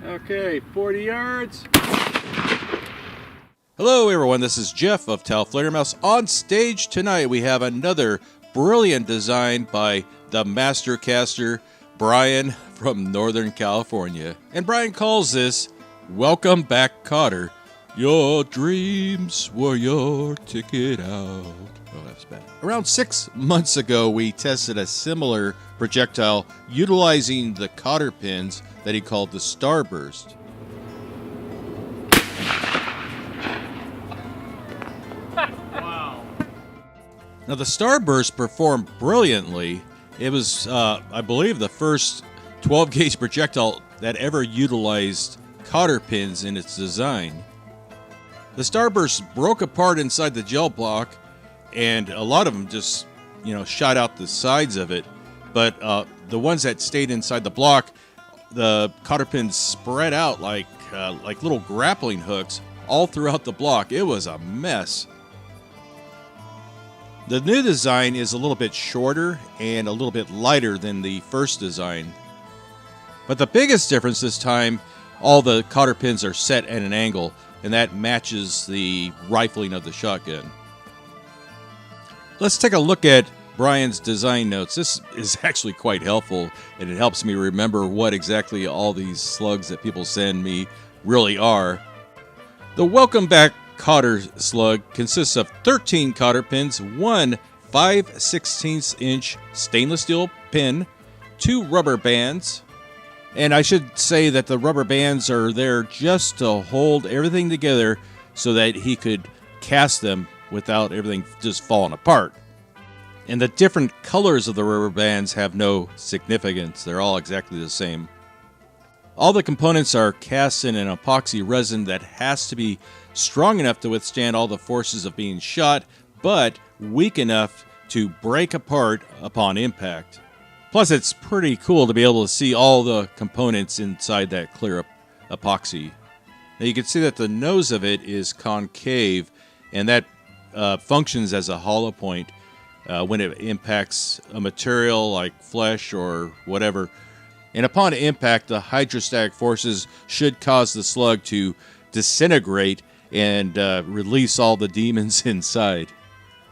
Okay, 40 yards. Hello everyone, this is Jeff of Tau Fledermaus. On stage tonight we have another brilliant design by the master caster, Brian from Northern California. And Brian calls this, Welcome Back Cotter. Your dreams were your ticket out. Oh, that's bad. Around 6 months ago, we tested a similar projectile utilizing the Cotter pins that he called the Starburst. Wow. Now, the Starburst performed brilliantly. It was, I believe, the first 12-gauge projectile that ever utilized Cotter pins in its design. The Starburst broke apart inside the gel block, and a lot of them just, shot out the sides of it. But the ones that stayed inside the block, the Cotter pins spread out like little grappling hooks all throughout the block. It was a mess. The new design is a little bit shorter and a little bit lighter than the first design. But the biggest difference this time, all the Cotter pins are set at an angle, and that matches the rifling of the shotgun. Let's take a look at Brian's design notes. This is actually quite helpful, and it helps me remember what exactly all these slugs that people send me really are. The Welcome Back Cotter slug consists of 13 Cotter pins, one 5/16" stainless steel pin, 2 rubber bands, and I should say that the rubber bands are there just to hold everything together so that he could cast them without everything just falling apart. And the different colors of the rubber bands have no significance. They're all exactly the same. All the components are cast in an epoxy resin that has to be strong enough to withstand all the forces of being shot, but weak enough to break apart upon impact. Plus, it's pretty cool to be able to see all the components inside that clear epoxy. Now, you can see that the nose of it is concave, and that functions as a hollow point when it impacts a material like flesh or whatever. And upon impact, the hydrostatic forces should cause the slug to disintegrate and release all the demons inside.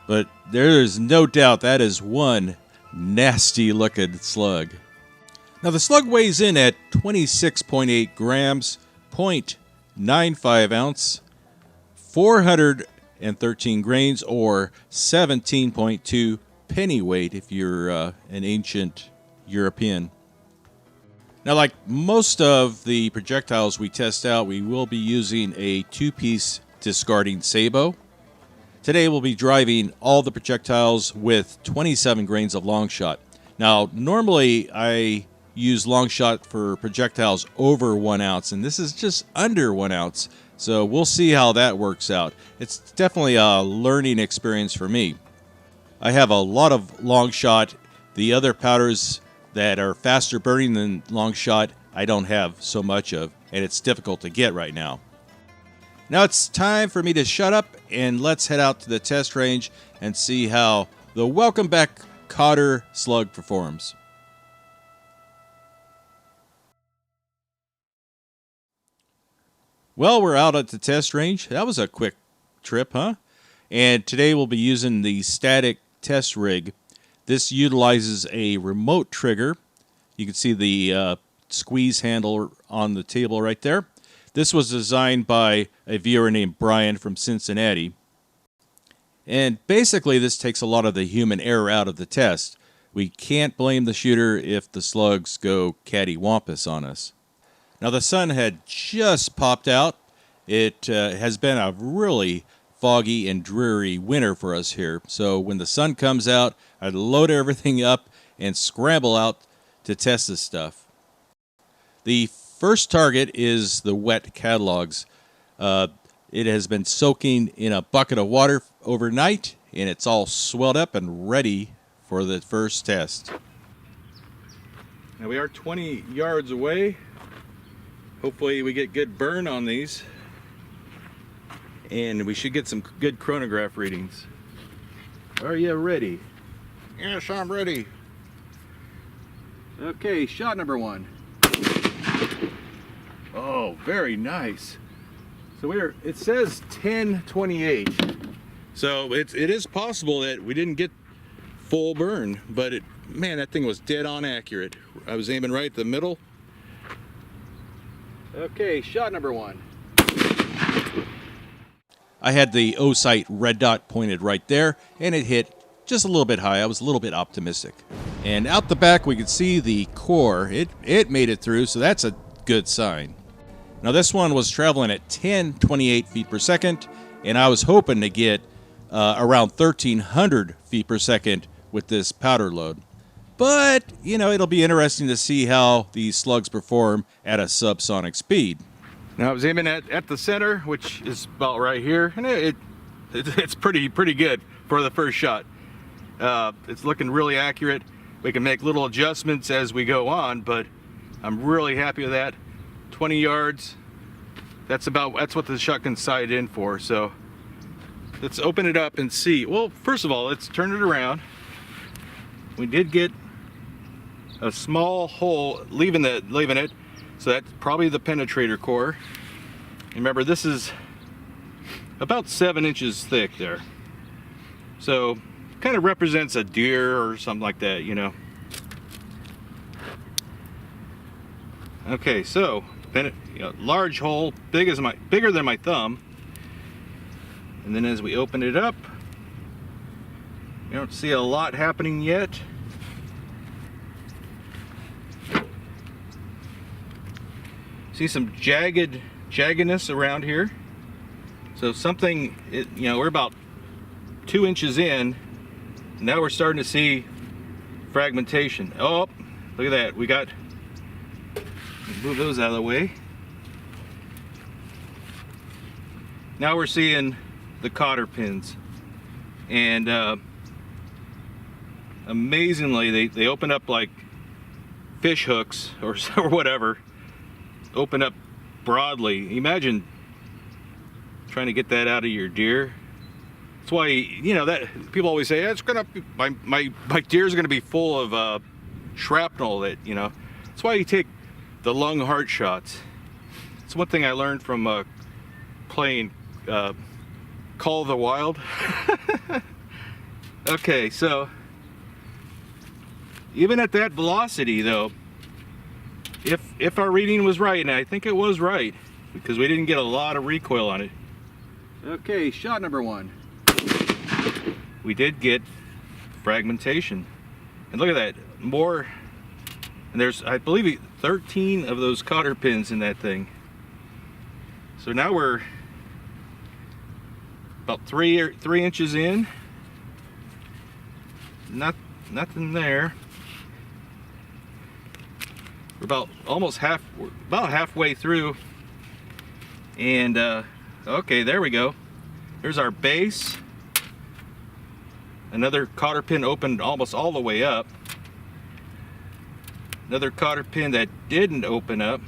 But there is no doubt that is one nasty looking slug. Now the slug weighs in at 26.8 grams, 0.95 ounce, 413 grains, or 17.2 pennyweight if you're an ancient European. Now, like most of the projectiles we test out, we will be using a 2-piece discarding sabot. Today we'll be driving all the projectiles with 27 grains of long shot. Now, normally I use long shot for projectiles over 1 ounce, and this is just under 1 ounce. So we'll see how that works out. It's definitely a learning experience for me. I have a lot of long shot. The other powders that are faster burning than long shot, I don't have so much of, and it's difficult to get right now. Now it's time for me to shut up, and let's head out to the test range and see how the Welcome Back Cotter slug performs. Well, we're out at the test range. That was a quick trip, huh? And today we'll be using the static test rig. This utilizes a remote trigger. You can see the squeeze handle on the table right there. This was designed by a viewer named Brian from Cincinnati. And basically this takes a lot of the human error out of the test. We can't blame the shooter if the slugs go cattywampus on us. Now the sun had just popped out. It has been a really foggy and dreary winter for us here. So when the sun comes out, I load everything up and scramble out to test this stuff. The first target is the wet catalogs. It has been soaking in a bucket of water overnight, and it's all swelled up and ready for the first test. Now we are 20 yards away. Hopefully we get good burn on these, and we should get some good chronograph readings. Are you ready? Yes, I'm ready. Okay, shot number 1. Oh, very nice. So it says 1028. So it is possible that we didn't get full burn, but man, that thing was dead on accurate. I was aiming right at the middle. Okay, shot number 1. I had the O-sight red dot pointed right there, and it hit just a little bit high. I was a little bit optimistic. And out the back, we could see the core. It made it through, so that's a good sign. Now, this one was traveling at 1028 feet per second, and I was hoping to get around 1,300 feet per second with this powder load. But, you know, it'll be interesting to see how these slugs perform at a subsonic speed. Now I was aiming at the center, which is about right here, and it's pretty good for the first shot. It's looking really accurate. We can make little adjustments as we go on, but I'm really happy with that. 20 yards. That's what the shotgun's sighted in for. So let's open it up and see. Well, first of all, let's turn it around. We did get a small hole leaving it, so that's probably the penetrator core. Remember, this is about 7 inches thick there, so kind of represents a deer or something like that, you know. Okay, so large hole, bigger than my thumb, and then as we open it up, you don't see a lot happening yet. See some jaggedness around here. So something, you know, we're about 2 inches in. Now we're starting to see fragmentation. Oh, look at that. We got, move those out of the way. Now we're seeing the cotter pins. And amazingly, they open up like fish hooks or whatever. Open up broadly. Imagine trying to get that out of your deer. That's why, you know, that people always say, it's gonna be, my deer's gonna be full of shrapnel. That, you know, that's why you take the lung heart shots. It's one thing I learned from playing Call of the Wild. Okay, so even at that velocity though, if our reading was right, and I think it was right, because we didn't get a lot of recoil on it. Okay, shot number 1. We did get fragmentation. And look at that, more, and there's, I believe, 13 of those cotter pins in that thing. So now we're about 3 inches in. Nothing there. We're about halfway through, and okay, there we go. There's our base. Another cotter pin opened almost all the way up. Another cotter pin that didn't open up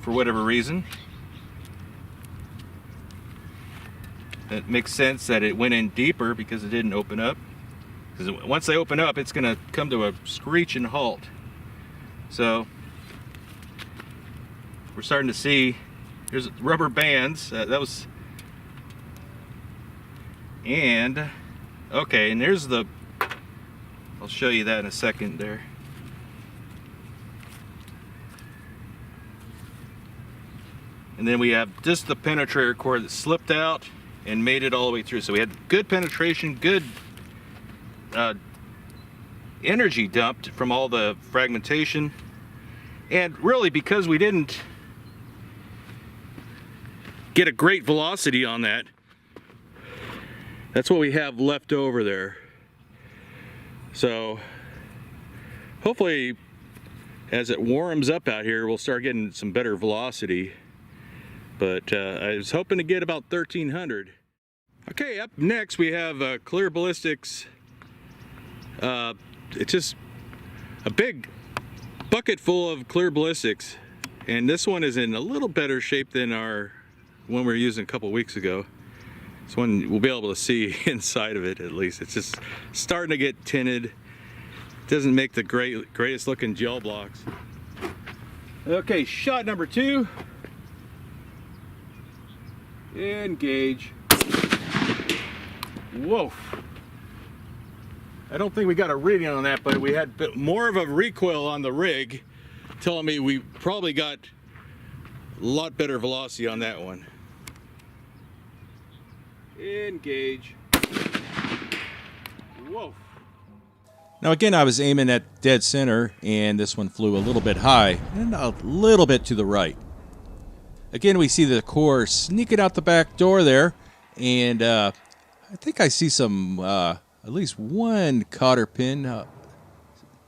for whatever reason. That makes sense that it went in deeper because it didn't open up. Because once they open up, it's going to come to a screeching halt. So we're starting to see there's rubber bands. That was, and okay, and there's the, I'll show you that in a second there. And then we have just the penetrator core that slipped out and made it all the way through. So we had good penetration, good energy dumped from all the fragmentation. And really, because we didn't get a great velocity on that, that's what we have left over there. So hopefully as it warms up out here, we'll start getting some better velocity. But I was hoping to get about 1,300. Okay, up next we have Clear Ballistics. It's just a big bucket full of Clear Ballistics, and this one is in a little better shape than our one we were using a couple weeks ago. This one we'll be able to see inside of it at least. It's just starting to get tinted. It doesn't make the greatest looking gel blocks. Okay, shot number 2. Engage. Whoa. I don't think we got a reading on that, but we had more of a recoil on the rig, telling me we probably got a lot better velocity on that one. Engage. Whoa. Now again, I was aiming at dead center, and this one flew a little bit high and a little bit to the right. Again, we see the core sneaking out the back door there, and I think I see some, at least one cotter pin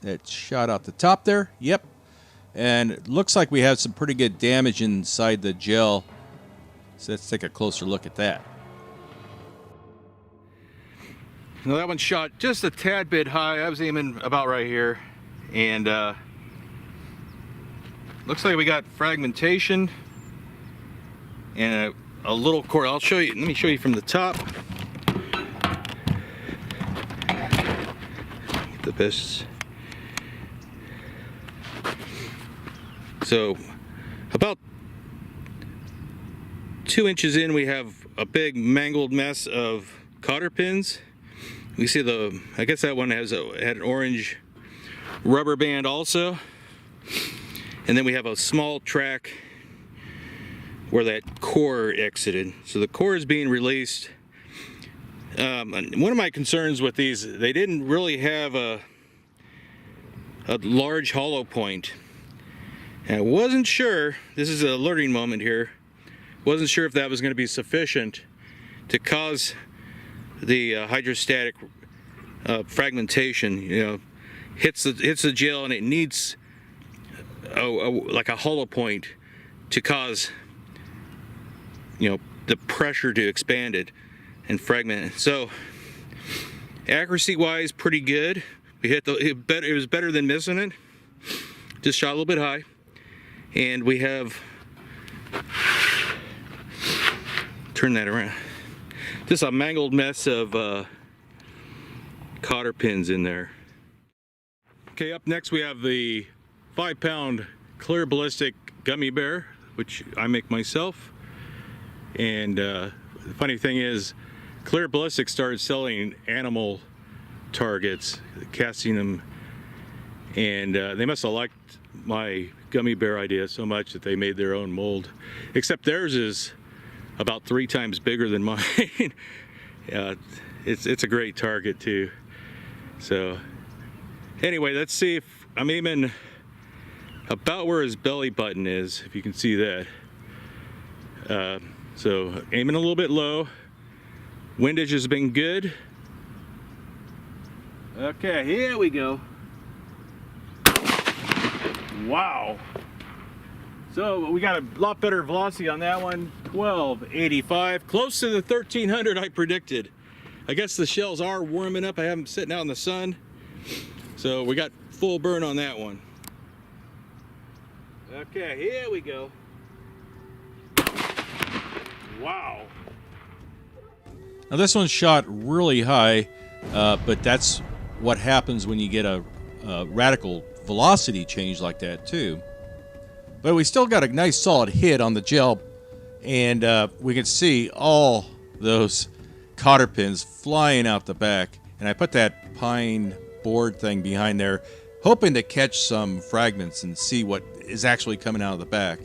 that shot out the top there. Yep. And it looks like we have some pretty good damage inside the gel. So let's take a closer look at that. Now that one shot just a tad bit high. I was aiming about right here, and looks like we got fragmentation and a little core. I'll show you. Let me show you from the top. Get the best. So about 2 inches in, we have a big mangled mess of cotter pins. We see I guess that one had an orange rubber band also. And then we have a small track where that core exited. So the core is being released. One of my concerns with these, they didn't really have a large hollow point. And I wasn't sure, this is a learning moment here, wasn't sure if that was going to be sufficient to cause the hydrostatic fragmentation. You know, hits the gel, and it needs like a hollow point to cause, you know, the pressure to expand it and fragment it. So accuracy wise, pretty good. We hit it was better than missing it. Just shot a little bit high, and we have turn that around. Just a mangled mess of cotter pins in there. Okay, up next we have the 5-pound clear ballistic gummy bear, which I make myself. And the funny thing is, Clear Ballistic started selling animal targets, casting them, and they must have liked my gummy bear idea so much that they made their own mold. Except theirs is about 3 times bigger than mine. It's a great target too. So anyway, let's see if I'm aiming about where his belly button is, if you can see that. So aiming a little bit low. Windage has been good. Okay, here we go. Wow. So we got a lot better velocity on that one. 1285, close to the 1300 I predicted. I guess the shells are warming up. I have them sitting out in the sun. So we got full burn on that one. Okay, here we go. Wow. Now this one shot really high, but that's what happens when you get a radical velocity change like that too. But we still got a nice solid hit on the gel, and we can see all those cotter pins flying out the back. And I put that pine board thing behind there, hoping to catch some fragments and see what is actually coming out of the back.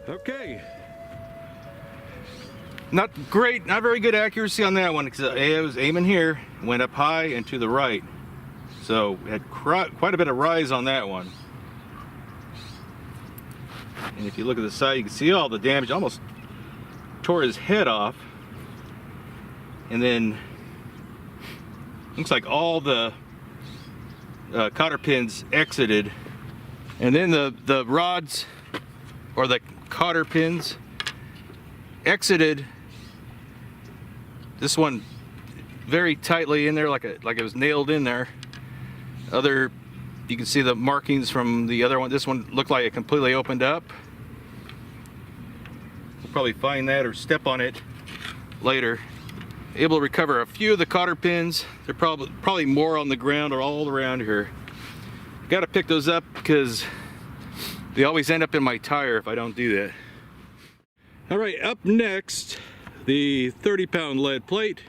Okay. Not great, not very good accuracy on that one, because I was aiming here, went up high and to the right. So had quite a bit of rise on that one. And if you look at the side, you can see all the damage. Almost tore his head off. And then looks like all the cotter pins exited. And then the rods, or the cotter pins, exited. This one very tightly in there, like it was nailed in there. You can see the markings from the other one. This one looked like it completely opened up. We'll probably find that or step on it later. Able to recover a few of the cotter pins. They're probably more on the ground or all around here. Got to pick those up because They always end up in my tire if I don't do that. All right, up next, the 30-pound lead plate.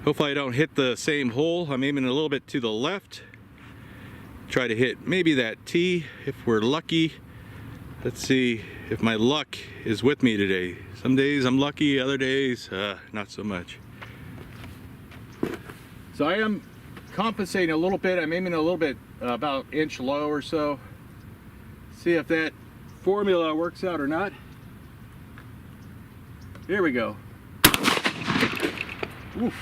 Hopefully I don't hit the same hole. I'm aiming a little bit to the left. Try to hit maybe that T if we're lucky. Let's see if my luck is with me today. Some days I'm lucky, other days not so much. So I am compensating a little bit. I'm aiming a little bit about inch low or so. See if that formula works out or not. Here we go. Oof.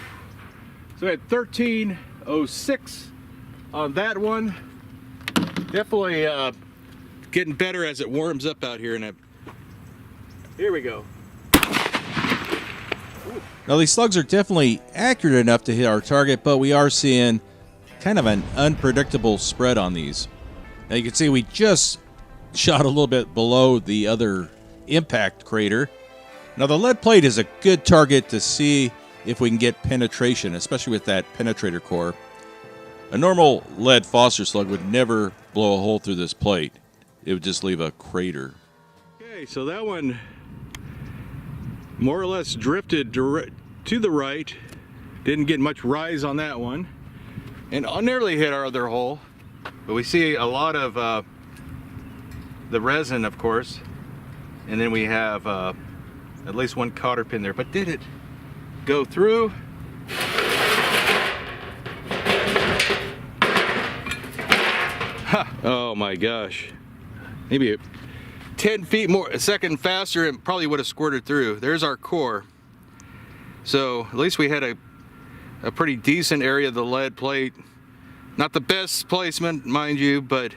So I had 1306 on that one. Definitely getting better as it warms up out here. Here we go. Now these slugs are definitely accurate enough to hit our target, but we are seeing kind of an unpredictable spread on these. Now you can see we just shot a little bit below the other impact crater. Now the lead plate is a good target to see if we can get penetration, especially with that penetrator core. A normal lead phosphor slug would never blow a hole through this plate. It would just leave a crater. Okay, so that one more or less drifted to the right. Didn't get much rise on that one. And I nearly hit our other hole. But we see a lot of the resin, of course. And then we have at least one cotter pin there. But did it go through? Oh my gosh. Maybe 10 feet more a second faster and probably would have squirted through. There's our core. So at least we had a pretty decent area of the lead plate. Not the best placement, mind you, but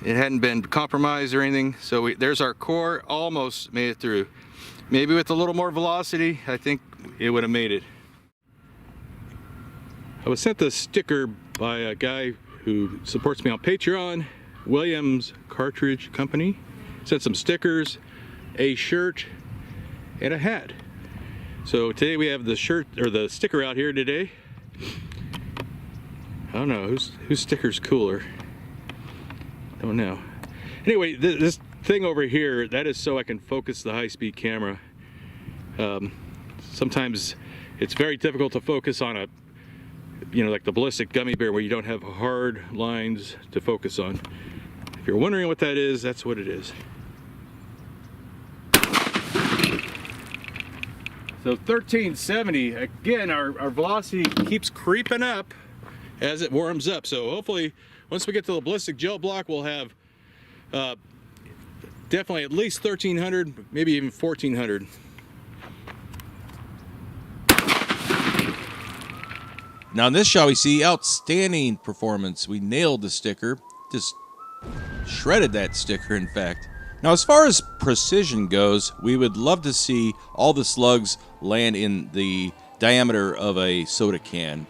it hadn't been compromised or anything. So there's our core, almost made it through. Maybe with a little more velocity, I think it would have made it. I was sent this sticker by a guy who supports me on Patreon, Williams Cartridge Company. Sent some stickers, a shirt, and a hat. So today we have the shirt or the sticker out here today. I don't know whose sticker's cooler. Don't know. Anyway, this thing over here, that is so I can focus the high-speed camera. Sometimes it's very difficult to focus on a, like the ballistic gummy bear where you don't have hard lines to focus on. If you're wondering what that is, that's what it is. So 1370, again, our velocity keeps creeping up as it warms up. So hopefully, once we get to the ballistic gel block, we'll have definitely at least 1300, maybe even 1400. Now in this shot we see outstanding performance. We nailed the sticker, just shredded that sticker in fact. Now as far as precision goes, we would love to see all the slugs land in the diameter of a soda can.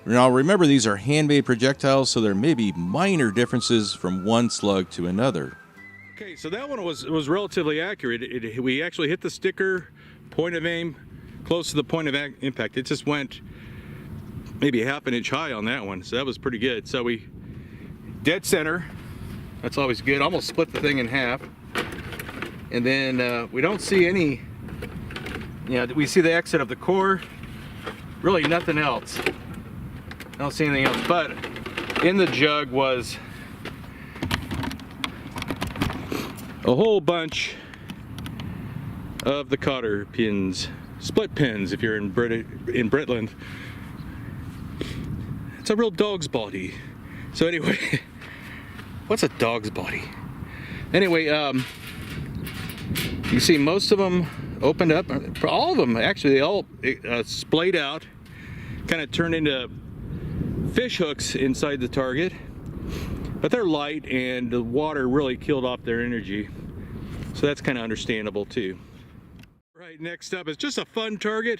Now remember, these are handmade projectiles, so there may be minor differences from one slug to another. Okay, so that one was relatively accurate. We actually hit the sticker, point of aim, close to the point of impact. It just went maybe half an inch high on that one, so that was pretty good. So we dead center, that's always good. Almost split the thing in half. And then we don't see any, we see the exit of the core, really nothing else. I don't see anything else, but in the jug was a whole bunch of the cotter pins, split pins if you're in Britland. It's a real dog's body. So anyway, what's a dog's body? Anyway, you see most of them opened up. All of them, actually, they all splayed out, kind of turned into fish hooks inside the target. But they're light and the water really killed off their energy. So that's kind of understandable too. Right, next up is just a fun target.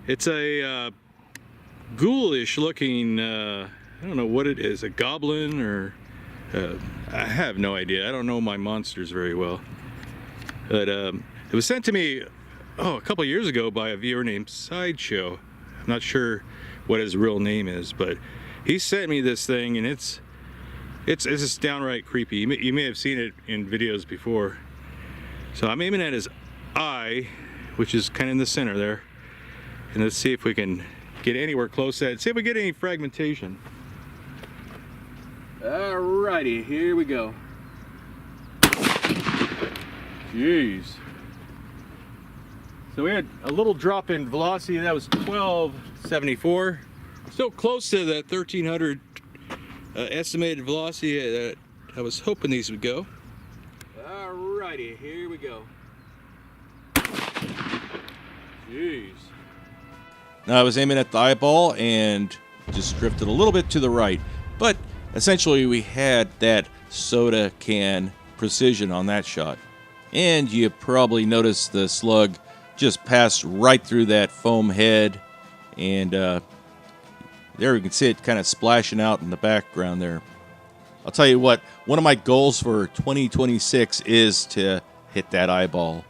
It's a ghoulish looking, I don't know what it is, a goblin or I have no idea. I don't know my monsters very well. But it was sent to me a couple years ago by a viewer named Sideshow. I'm not sure what his real name is, but he sent me this thing and it's It's just downright creepy. You may have seen it in videos before. So I'm aiming at his eye, which is kind of in the center there. And let's see if we can get anywhere close to that. See if we get any fragmentation. Alrighty, here we go. Jeez. So we had a little drop in velocity. That was 1274. Still close to that 1300 estimated velocity that I was hoping these would go. Alrighty, here we go. Jeez. Now I was aiming at the eyeball and just drifted a little bit to the right, but essentially we had that soda can precision on that shot. And you probably noticed the slug just passed right through that foam head, and there we can see it kind of splashing out in the background there. I'll tell you what, one of my goals for 2026 is to hit that eyeball.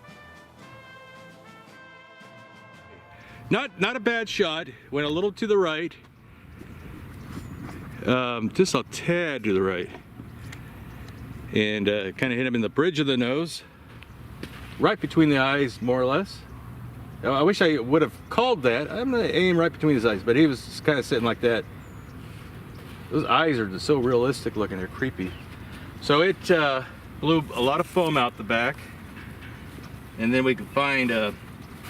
Not a bad shot. Went a little to the right. Just a tad to the right. And kind of hit him in the bridge of the nose. Right between the eyes, more or less. I wish I would have called that. I'm going to aim right between his eyes, but he was just kind of sitting like that. Those eyes are just so realistic looking. They're creepy. So it blew a lot of foam out the back. And then we can find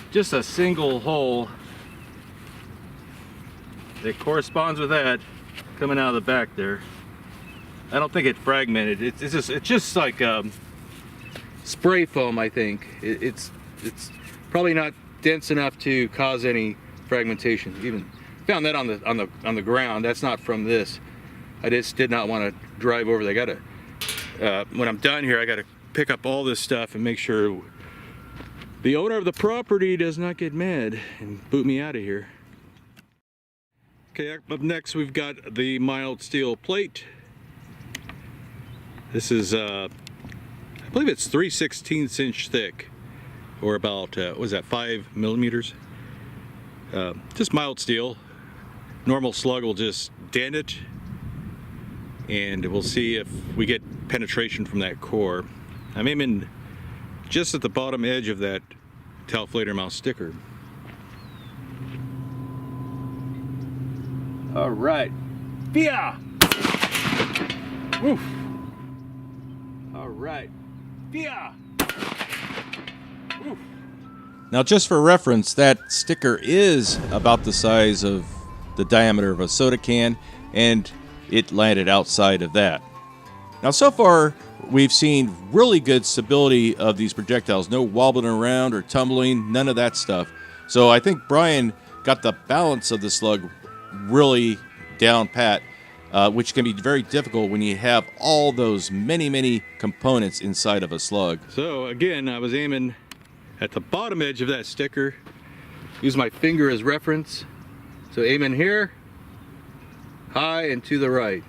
just a single hole that corresponds with that coming out of the back there. I don't think it fragmented. It's just like spray foam. I think it's probably not dense enough to cause any fragmentation. Even found that on the ground. That's not from this. I just did not want to drive over there. I gotta when I'm done here, I gotta pick up all this stuff and make sure the owner of the property does not get mad and boot me out of here. Okay, up next we've got the mild steel plate. This is I believe it's 3/16 inch thick, or about what was that, 5 millimeters. Just mild steel. Normal slug will just dent it, and we'll see if we get penetration from that core. I'm aiming just at the bottom edge of that Tailflater mount sticker. All right, yeah. Woof. All right, yeah. Woof. Now, just for reference, that sticker is about the size of the diameter of a soda can, and it landed outside of that. Now, so far, we've seen really good stability of these projectiles. No wobbling around or tumbling, none of that stuff. So I think Brian got the balance of the slug really down pat, which can be very difficult when you have all those many components inside of a slug. So again, I was aiming at the bottom edge of that sticker. Use my finger as reference. So aiming here, high and to the right.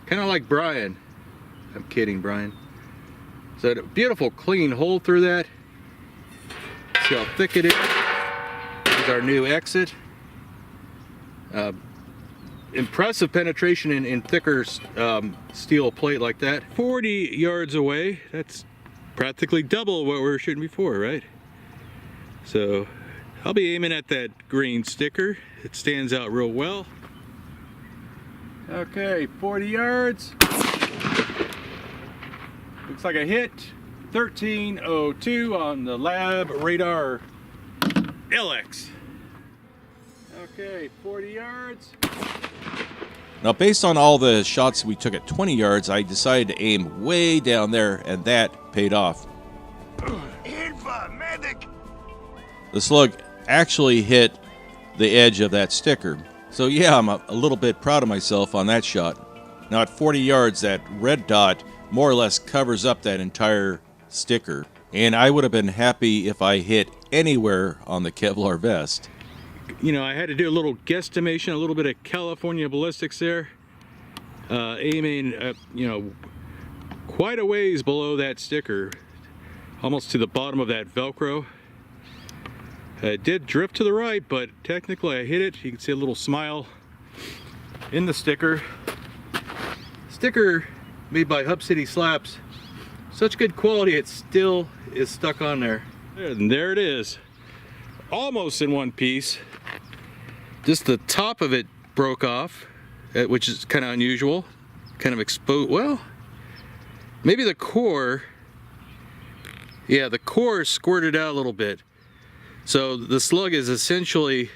Kind of like Brian. I'm kidding, Brian. So a beautiful clean hole through that. See how thick it is. Here's our new exit. Impressive penetration in thicker steel plate like that. 40 yards away. That's practically double what we were shooting before, right? So I'll be aiming at that green sticker. It stands out real well. Okay, 40 yards. Looks like a hit. 1302 on the lab radar LX. Okay, 40 yards. Now, based on all the shots we took at 20 yards, I decided to aim way down there, and that paid off. The slug actually hit the edge of that sticker. So yeah, I'm a little bit proud of myself on that shot. Now at 40 yards, that red dot more or less covers up that entire sticker. And I would have been happy if I hit anywhere on the Kevlar vest. You know, I had to do a little guesstimation, a little bit of California ballistics there. Aiming, you know, quite a ways below that sticker, almost to the bottom of that Velcro. It did drift to the right, but technically I hit it. You can see a little smile in the sticker. sticker made by Hub City Slaps. Such good quality, it still is stuck on there. And there it is. Almost in one piece. Just the top of it broke off, which is kind of unusual. Kind of exposed. Well, maybe the core. Yeah, the core squirted out a little bit. So the slug is essentially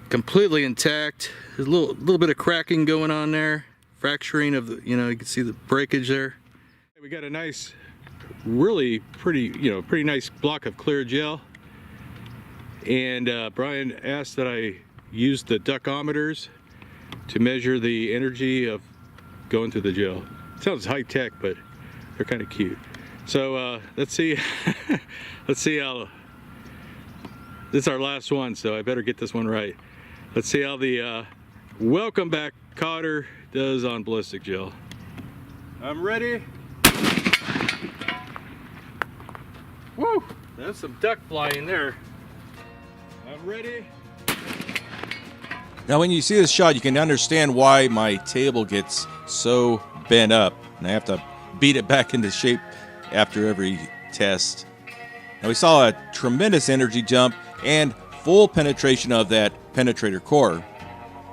completely intact. There's a little bit of cracking going on there. Fracturing of the, you can see the breakage there. We got a nice, really pretty, pretty nice block of clear gel. And Brian asked that I use the duckometers to measure the energy of going through the gel. Sounds high tech, but they're kind of cute. So let's see. Let's see how. This is our last one, so I better get this one right. Let's see how the welcome back Cotter does on ballistic gel. I'm ready. Woo! There's some duck flying there. I'm ready. Now when you see this shot, you can understand why my table gets so bent up, and I have to beat it back into shape after every test. Now we saw a tremendous energy jump and full penetration of that penetrator core,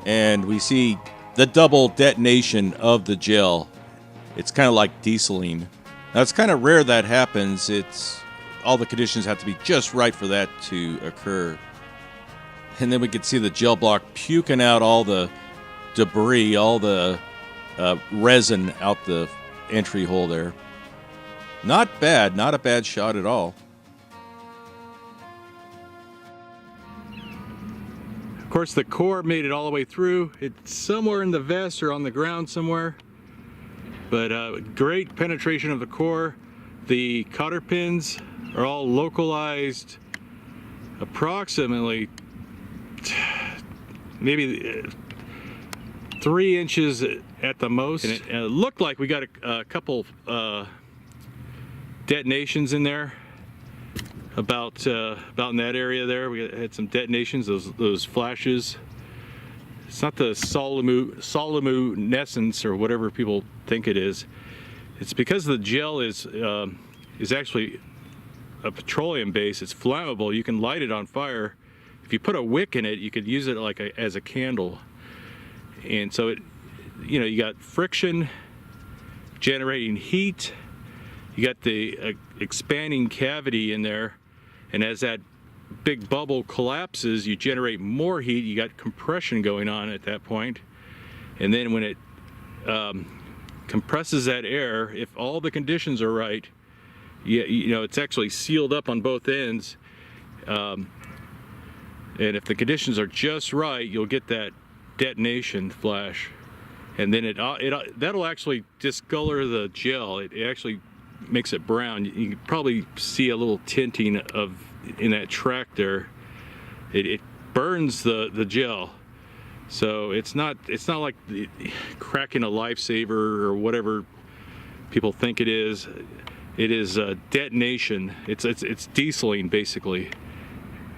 and we see the double detonation of the gel. It's kind of like dieseling. Now it's kind of rare that happens. All the conditions have to be just right for that to occur. And then we can see the gel block puking out all the debris, all the resin out the entry hole there. Not bad, not a bad shot at all. Of course, the core made it all the way through. It's somewhere in the vest or on the ground somewhere. But great penetration of the core. The cotter pins are all localized approximately maybe 3 inches at the most. And it looked like we got a couple detonations in there. About in that area there, we had some detonations, those flashes. It's not the soluminescence or whatever people think it is. It's because the gel is actually a petroleum base. It's flammable. You can light it on fire. If you put a wick in it, you could use it as a candle. And so you got friction generating heat. You got the expanding cavity in there, and as that big bubble collapses, you generate more heat. You got compression going on at that point, and then when it compresses that air, if all the conditions are right, it's actually sealed up on both ends, and if the conditions are just right, you'll get that detonation flash, and then that'll actually discolor the gel. It actually makes it brown. You can probably see a little tinting in that track there. It burns the gel, so it's not like cracking a lifesaver or whatever people think it is. It is a detonation. It's dieseling basically.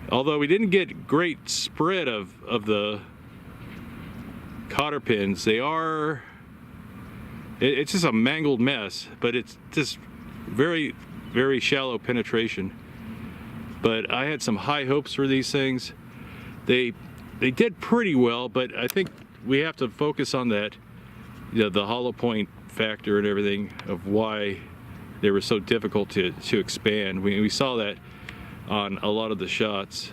Although we didn't get great spread of the cotter pins, it's just a mangled mess, but it's just very, very shallow penetration. But I had some high hopes for these things. They did pretty well, but I think we have to focus on that, the hollow point factor and everything of why they were so difficult to expand. We saw that on a lot of the shots.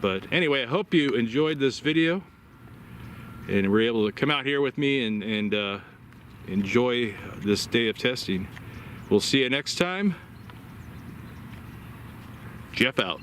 But anyway, I hope you enjoyed this video and were able to come out here with me and enjoy this day of testing. We'll see you next time. Jeff out.